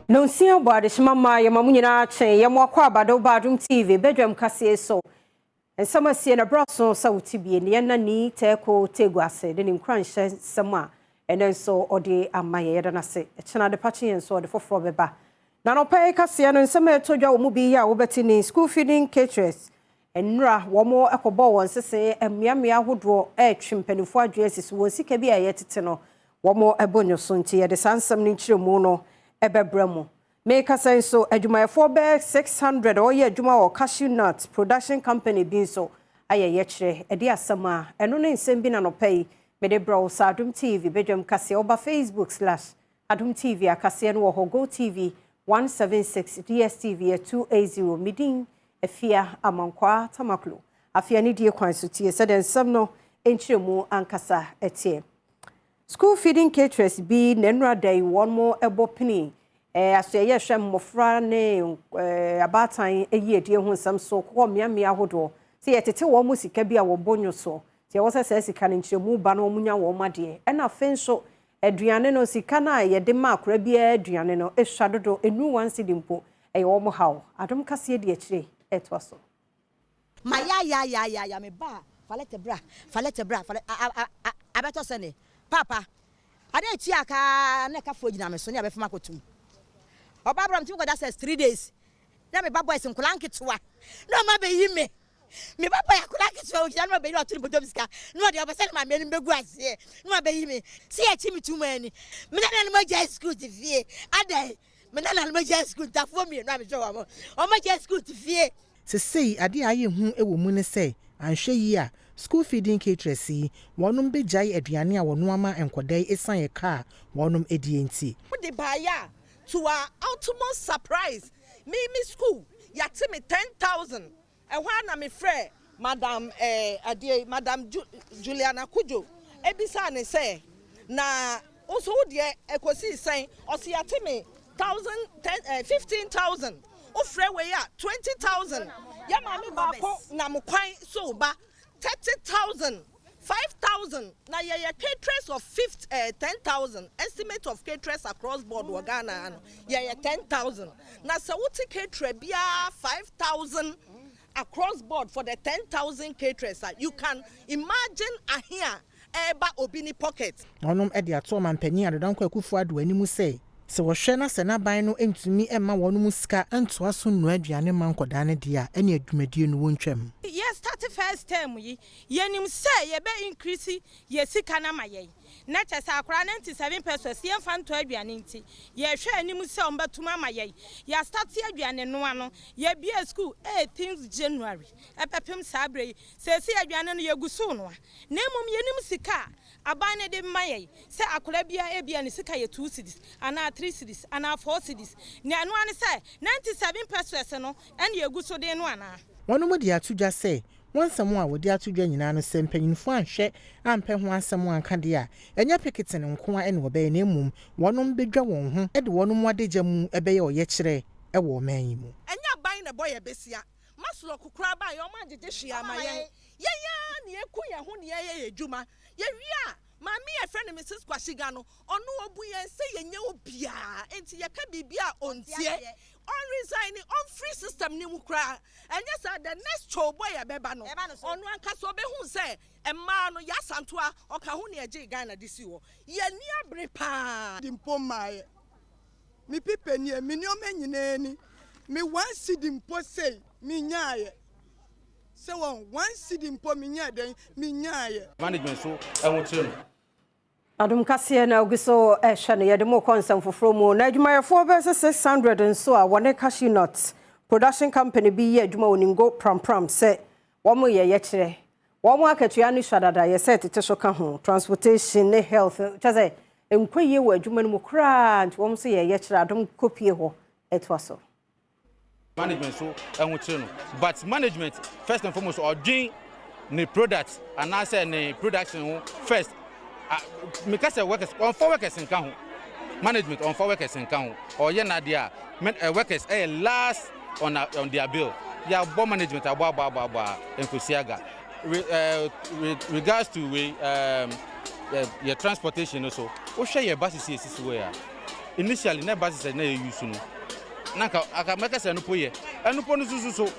No nsia boade shimama ya mamunyina chen ya mwakwa Badwam TV Badwam kase so ensama sie na braso sa wutibie ne na ni teko tegwase de nkranhye sama enenso ode amaye yeda na se echena de pachi enso ode foforo beba na no pay kase no nsama etodwa wo mu bi ya wo beti ni school feeding caterers enra wo mo ekobo won sese emiamia hodo etwempanifo adwesi wo sika bi aye tete no wo mo ebonyo so nti yede sansam ni nchiremu no ebebramo make sense so adwumayefo be 600 oye adwuma o cashew nut production company bi so aye ye kire ede asama eno ne nsem bi na no pay me de bro sa Adom TV Badwam kase oba Facebook/Adom TV akase no ho Go TV 176 DSTV 280 midin afia amankwa tamaklo afia ni die kwan so tie se den nsem no enchiremu ankasa etie school feeding caterers bi nenra day one more ebopini aseye hwem mofra ne abatan eyedie hu nsam so ko miamia hodo se yetete wo mu sika bi a wo bonyo so se wo sese sika ne nchiremu ba na omunya wo made e na fenso aduane no sika na yede ma akora bi aduane no ehwadodo enu wansi dimpo wo mo hawo Adom kase de akire etwa so ya me ba falete bra abeto sene papa ade ti aka na ka fo gina me so ne abefama kotum Badwam ti go that says 3 days na me baba ese nkola nketwa na ma be yi me baba ya kola nketwa o gina na be yi oturi bodom sika na de obese ma me ni begu ase na be yi me si e chi mi tu mani me na ma ja school ti fie ade me na ma ja school ta fo mi na me jo wa mo o ma ja school ti fie se sei ade aye hu ewo mu ne sei anhwe yi a school feeding caterers wonum be jai aduane a wono ama enkodai esan ye ka wonum edie nti the buyer to our ultimate surprise me school yati me 10,000 and when I'm afraid madam Juliana Kujo ebisa ne say na also de ekosi saying osi yati me 15,000 ofre we ya 20,000 ya mami bako na mukwan so ba 30,000 5,000 na ye caterers of 10,000 estimate of caterers across board Ghana ye 10,000 na se wuti caterer bia 5,000 across board for the 10,000 caterers you can imagine a here eba obini pocket onom e de ato mampani adodankwa akufu ado animu say se wo hwe na se na ban no entumi emma wonum sika entoa so no aduane man koda ne dia ene adwumadie no wontwam yes 31st term yi yenim say ye be increase ye sika na maye na chesa akora 97 pesos ye fa nto aduane nti ye hwe anim say ombetuma maye ya start aduane no ano ye bia school 18th January epepem sabre se si aduane no ye gusu no na mum yenim sika abane de maye se akora bia ebia ne sika ye 2 cedis ana 3 cedis ana 4 cedis ne anu ane se 97 pesos no ene ye gusu de no ana wonum de atudwa say wonsam a wodi atudwa nyina no se mpanyinfo anhwe ampe ho asem anka de a enya pekete ne nko a ene wobe na emum wonum bedwa won ho e de wonum wadegya mu ebeye oye kire e wo man yi mu enya ban na boy besia maslo kokura ban yo ma jeje hwia mayen ya ne eku ye ho ne ye edwuma ye wi a mami e friend Mrs. Kwasiga no onu obu ye se ye nya obia enti ye ka bibia ontie on resigning on free system ni mu kra enya sa the next show boy ya beba no onu anka so be hu se emma no ya santoa oka hu ne age Ghana disi wo ye ni abre pa dimpo mai mi pipeni mi ni o menyina ni mi wan sidimpo sei mi nyaaye se won wan sidimpo mi nya den mi nyaaye management so enwo no Adom kase na ogiso ehwe ye de mo konsam foforo mu na adwumayefo be 600 nso a wone cashew nut production company bi ye adwuma oningo PRAMPRAM se wo mo ye kire wo mo akatua ni hwadada ye se tete so ka ho transportation ne health chaze enkwaye wo adwuma no mu kra nti wo mo so ye kire Adom kopie ho etwa so management so enwo no but management first and foremost ordin ne product and I say ne production first because workers on for workers in kan management on for workers in kan or ye na dia workers last on their bill ya bo management abo enkusiaga with regards to your transportation also o share your buses here we initially na basis na use no na aka make say no poye enu po no so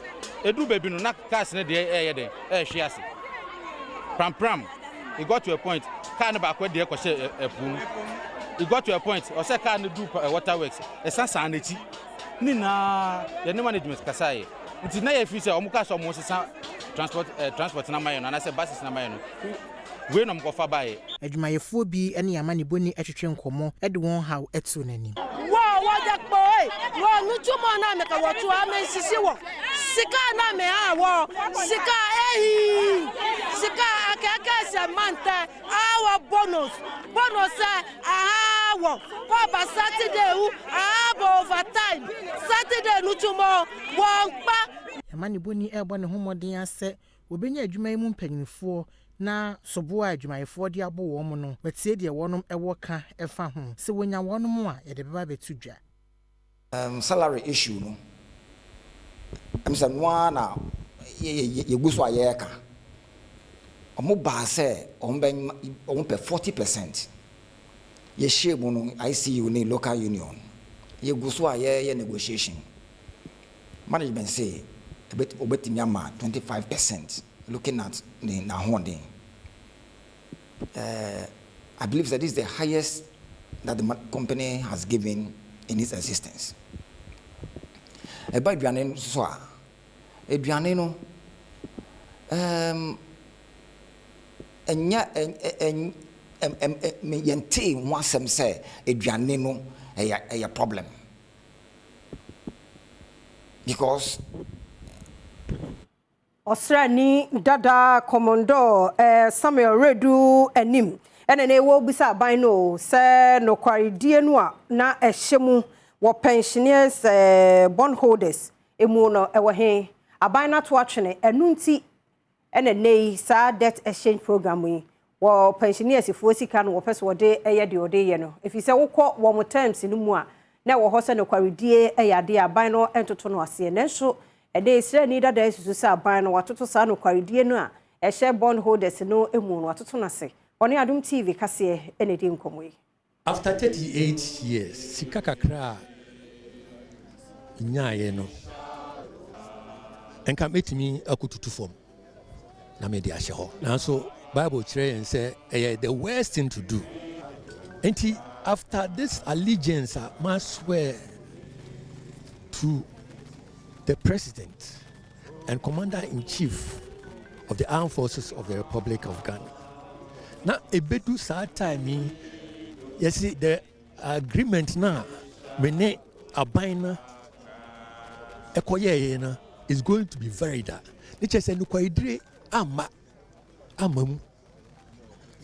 edu baby no na cars na de de hwe ase it got to a point car na ba kwa de kwose epum it got to a point o say car na do waterworks esasa na chi ni na ye ne management kasaye nti na ye fi say omuka so mo sesa transport na mayo na say buses na mayo no we no mkofa bae adwumayefo bi ene yamane boni atwetwe nkomo ede won haw etu nani wo jakpo wo nutumo na me ka wotu amensisi wo sika na me awo sika sika akaka se manta awo bonus awo ko ba Saturday u abo overtime Saturday nutumo won pa yamane boni ebo ne homoden ase obenya adwuma mu mpanyinfo na sobo adwumayefo de abo wo mo no wetie de wonom ewo ka efa ho se wonya wonom a ye de beba betudwa salary issue no amsa no na ye guso aye ka omo ba se on pe 40% ye share mo no ICU ni local union ye guso aye negotiation management say obetimi ama 25% looking at the Nahonding. I believe that this is the highest that the company has given in its existence. About Adrianino, so Adrianino, and once some say Adrianino a problem because. Osrani dada commando Samuel Redu enim ene ne wo bisa aban no se no kwaridie no a na ehyemu wo pensioners bondholders emu no ewo he aban na to atwene enu nti ene nei sa debt exchange program yi wo pensioners fo sika no wo pese wo de eye de ode ye no efi se wo kọ wo mo terms ni mu a na wo ho se no kwaridie eyade aban no entoto no ase ne nso ede isre ni dada isusu sa ban no watoto sa no kwaridie no a ehye bondholders no emu no watoto na se oni Adom TV kase ene di nkomoyi after 38 years sika kakra nyaaye no enka metimi akututu fom na me di ahye ho nanso bible kire yen say the worst thing to do enti after this allegiance I must swear to the President and Commander-in-Chief of the Armed Forces of the Republic of Ghana. Now, a bedu sa time, you see the agreement now, when a bina is going to be very dark. Nature said, "Nukwai ama amamu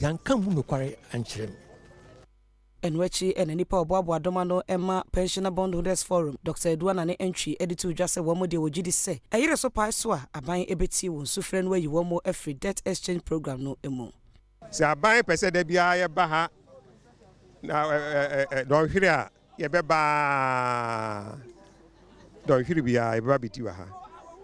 yankamu nukwai anchirem." Enwechi enenipa oboabo adoma no Emma Pensioner Bondholders Forum Dr. Edwana ne entry editu dwase womo de wogidi se ayire so pai so a aban ebeti won sufre no ayi womo every debt exchange program no emu se aban pese da bia ye ba ha na don hwire a ye beba don hwire bia ye beba biti wa ha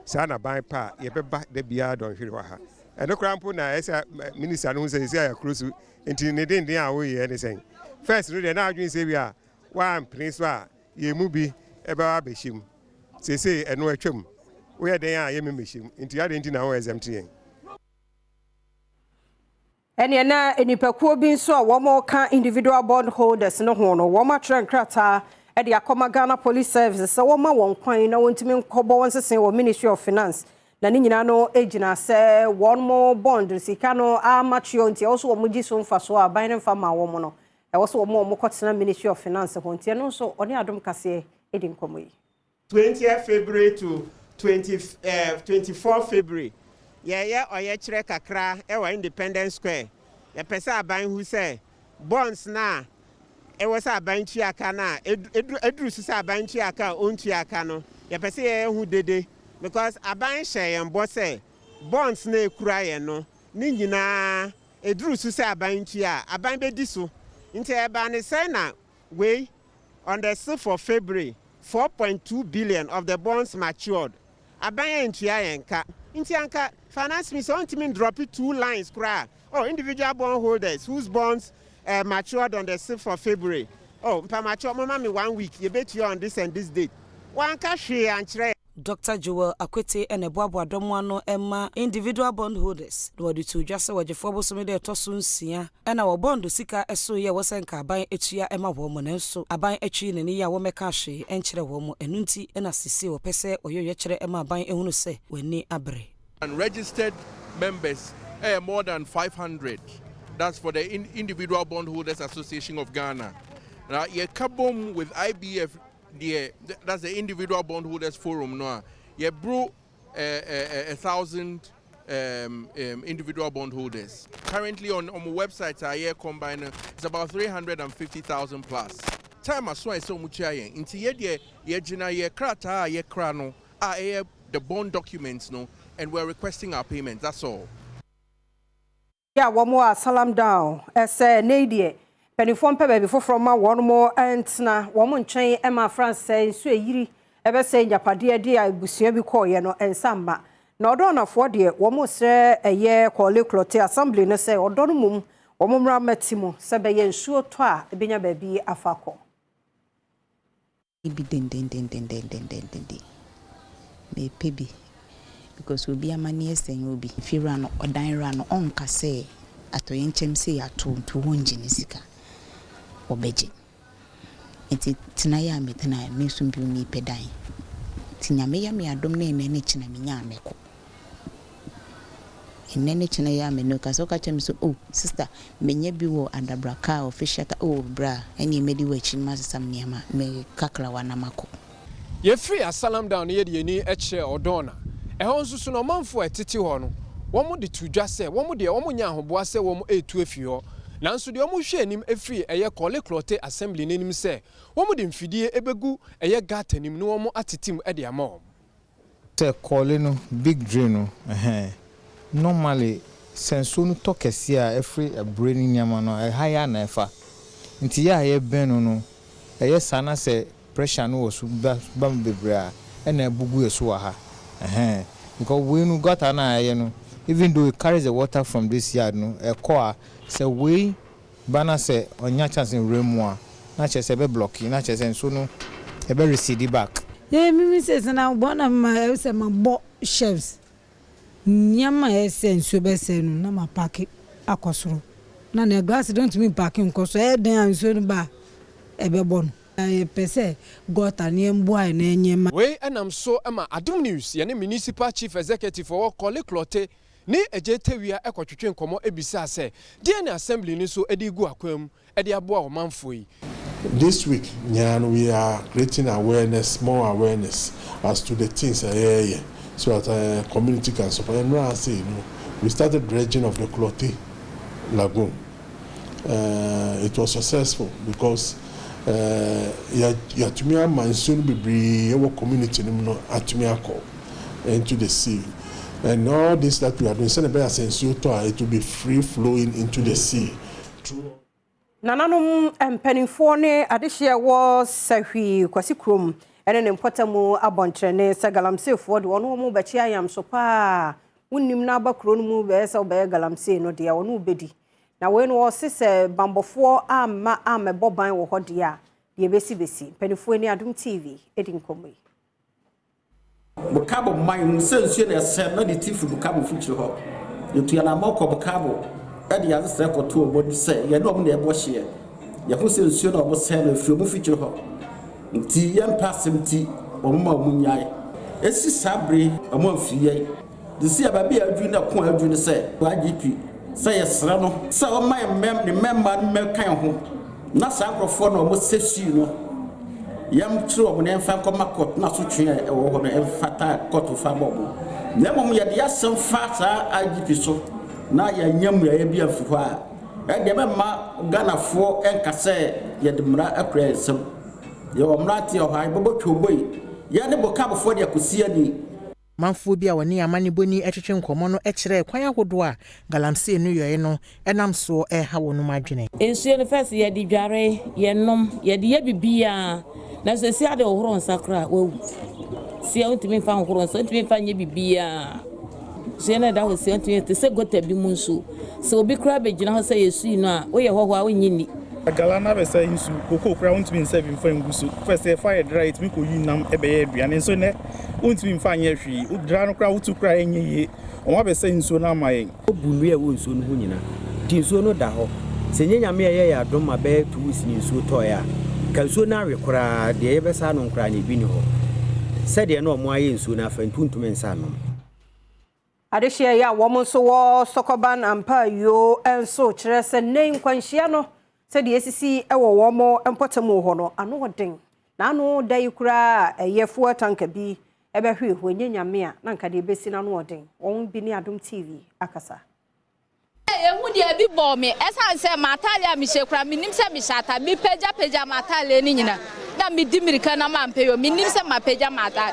sa na ban pa ye beba da bia don hwire wa ha eno krampo na esa minister no se ya krosu enti ne den a wo ye ne sen first no dey na adwin say we are one prince wa ye mu bi e ba behim say eno atwam we ye den a ye memehim nti ya den na wo exempt yen ene na enipakuo bi nso a wo mo ka individual bondholders no ho no wo ma trenkrata e de akoma Ghana Police Service so wo ma won kwan na wontimi nkobo won sesen wo Ministry of Finance na ni nyina no ejina se one more bond sika no a mature nti also wo mugi so mfa so a ban ne mfa ma wo mo no e wo so wo mo kotena Ministry of Finance ho nti no so oni Adom kase edi nkomoyi 20th February to 24 February yeah oye kire kakra e wa Independence Square ya pesa aban hu se bonds na e wo sa aban tu aka na eduru sa aban tu aka ontu aka no ya pesa ye hu dede because aban share en bo se bonds na ekura ye no ni nyina eduru sa aban tu a aban be di so nti e ba ne say na we on the 6th of February 4.2 billion of the bonds matured aban entu ya enka nti anka finance minister want me drop it 2 lines kra individual bond holders whose bonds matured on the 6th of February oh mpamacho mama me 1 week you bet you on this and this date one ka hwe ankyere. Dr. Joel Akwete and Badwam ano Emma individual bondholders. Do the two just what the four some de tosun sia and our bond sika eso ye wasenka aban etua Emma woman enso aban etwi ne ya wo meka hwe enkyere wo mo enunti na sisi wo pese oyoye kyere Emma aban ehunu se wani abre. And registered members more than 500. That's for the Individual Bondholders Association of Ghana. Now ye kabom with IBF. That's the Individual Bondholders Forum. No, you brought 1,000 individual bondholders. Currently on my website, I combine it's about 350,000 plus. Time as well so much ayen. Inti ye jina ye krata ye krano the bond documents no, and we're requesting our payments. That's all. Yeah, one more salam down. Nadia. Penifon pebe before from one more and na woman chain Emma France say so yiri ebe say japade de abusia bi call ye no ensamba na odo na fo de wo mo sre eye kwole cloth assembly no say odo no mum wo mo mra matimo se be ye nsuo to a ebenya ba bi afako ibi den me pebi because obi amani esen obi fira no odan ra no onka say atoye nchem say ato to wonje ne sika obeje enti tinaya metana me sumbi ni pedan tinyame ya me adom na ene china me nya ameko ene china ya me no kaso ka chem so oh sister menye bi wo andabraka official oh bra eni medi we chima sesam niama me kakla wana mako ye free asalam down ye de ni eche odona ehon susu no manfo etiti ho no wo mo de tudwa se wo mo de wo mo nya ahoboa se wo mo etu afi ho nanso de wo mo hwe anim efri eye kole cloth assembly nenim se wo mo de mfidie ebegu eye gata nim no wo mo atetim e de ama se kole no big drain no normally senso no tokesi a efri abre ni nyama no higher na efa nti ya ye benu no eye sana se pressure no was bam bebra e na ebugu eso wa ha because we no gata na aye no even though it carries the water from this yard no e core say we bana say onya chance in remua na che say be block na che say so no e be recede back me say na bona ma say ma bo chefs nyama essence be say no na ma pack akosoro na na glass don't mean packing koso e den anso no ba e be bon pese gota ne mboa na enyema we enam so ama Adom News ye ne municipal chief executive for Kole Cloth ni ejetewia ekotwetwe nkomo ebisa se die na assembly ni so edi gu akwam edi aboa o manfo yi. This week we are creating awareness, more awareness as to the things so that community can support. And now I say, we started dredging of the Cloth Lagoon. It was successful because yatumia mansun bibri our community atumia into the sea. And all this that we are doing, it will be free flowing into the sea. True. Nananum empenifo ne adehye wo SEHWI KWASIKROM ene ne mpotamu abontrene sagalamsefo de wono mu bechi ayam so pa wonnim na abakro no mu be se obe galamse no de wono bedi na we no sese bambofo amma ameboban wo hode a de besi penifo ni Adom TV edin komoi bukabo man sensu na se na de tifu bukabo fuchiro ho yetu ya na mako bukabo edi ya se koto obodi se ye no mo na ebo hye ye ho sensu na obo se na fio mu fuchiro ho nti ye mpasem ti omma munyai esi sabre omo afiye de se ababi adwu na ko adwu ne se agp se ye sra no se o man ne memma me kan ho na sa akrofo na omo sesi no yam tro omo na emfa koma court na so twe e wo ho no emfata court fa bobo na mom ye de yasem fa sa agp so na ya nyam ya bi afu ha e de be ma ganafo enkase ye de mra akra ensem ye o mra ti o ha bobo twoboi ye ne bokabofo de akosia ni manfo bi a woni amane boni etwetwe nkomo no ekire kwan ahodo a galamse no yoye no enam so ha wonu madwene ensuo no first ye di dware ye nom ye de ye bibia na so si ade ohoro nsakra wawu si ontimi fa ohoro so ontimi fa nye bibia so na da ho si ontimi te se gota bi mu nso so obi kra be gina ho se yesu no a wo ye hoho a wonyi ni Galana be say nsu koko kura won't be serving for ngusu. First fire dry it me ko yi nam ebe aduane so ne won't be mfa anye hwi. Udra no kura wutu kura enye ye. O be say nsu na mayen. Obunu e wo nsu no ho nyina. Di nsu no da ho. Se nyanya me ye ya dom ma be to wisi nsu to ya. Ka nsu na we kura de ye be sa no kura ne bi ni ho. Se de no mo aye nsu na fa ntuntum nsa no. Adehia ya womo so wo Sokoban ampa yo enso kire se nei kwanhia no se de esisi ewo womo empotemu ho no ano woden na ano dai kura eyefo tanka bi ebehwe hwenye nyame a na nka de besi na no woden won bi ni Adom TV akasa ehu de bi bo me esan se matalia mi shekura minim se mi shata mi peja matalia ni nyina na mi dimirika na mampeyo minim se mapeja mata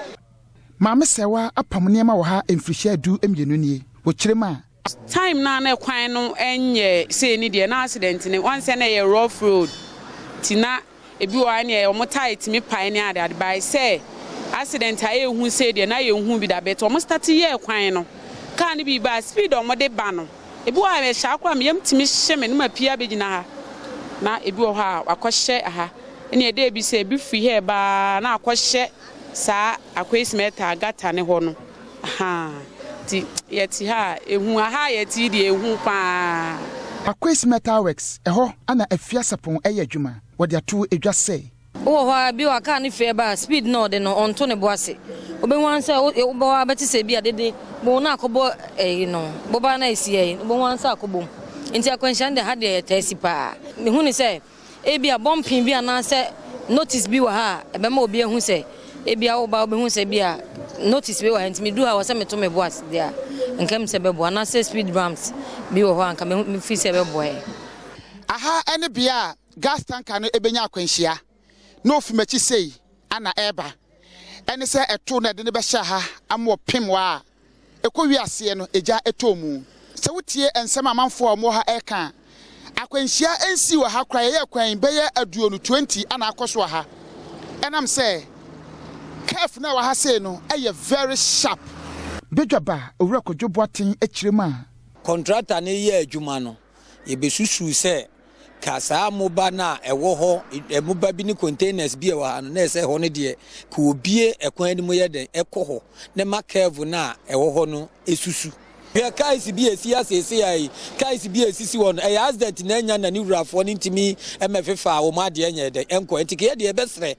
Mama sewa apam niema wo ha emfrihia du emienu nie wo kirema time na kwan no enye se ni de na accident ni once na ye rough road tina ebi wo ane ye omo tight mi pan ni ade by say accident a ehu se de na ye hu bi da bet omo start ye kwan no car ni bi ba speed omo de ba no ebi wo a be sha kwa me yam timi hye me na pia be gina ha na ebi wo ha akohye ha ene e de bi se ebi free here ba na akohye sa akwesmeta gata ne ho no aha ti yeti ha ehu aha yeti de ehu pa akwesmeta works eho ana afia sapon eye adwuma wode ato edwa se wo ho bi wa ka ne fe ba speed no de no onto ne boase obenwan se wo ba beti se bi adede bo na akobo no bo ba na esi bo wan se akobo nti akwanhia de ha de yetasi pa me hu ni se e bi a bompin bi ana se notice bi wa ha ebe ma obi ehu se ebia oba obehu se bia notice be wa ntimi du ha wo se meto me boas dia nkam se be bo na se speed bumps bi wo ho anka me fi se be bo aha ene bia gas tanker no ebenya akwanhia no ofimachi sei ana eba ene se eto na de ne be hya ha amo pem wa ekowi ase no eja etomu se wotie ensem amanfo omo ha eka akwanhia ensi wa ha kra ye kwan be ye aduonu 20 ana akoso ha enam se careful na wa ha say no very sharp bedwaba owura kodwoboaten akirema contractor ne ye adwuma no ye besusu se kasa moba na ewo ho moba bi ni containers bi ewa no na se ho ne de ko obie ekwan ni mo ye den ekoho ne ma careful na ewo ho no esusu ya kaisi bi esi asese ai kaisi bi esisi won e accident na nya na ni wurafo ni ntimi emefefa wo ma de nya de enko entike ye de besre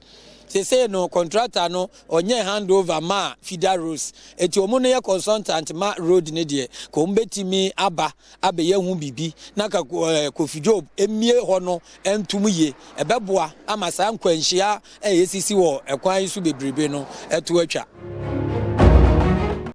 say no contractor no onye handover ma feeder roads eti omo no ye consultant ma road ne de ko mbetimi aba ye hu bibi na ka Kofi Job emie ho no entum ye ebeboa ama sa nkwanhia esisi wo ekwan su bebrebe no eto atwa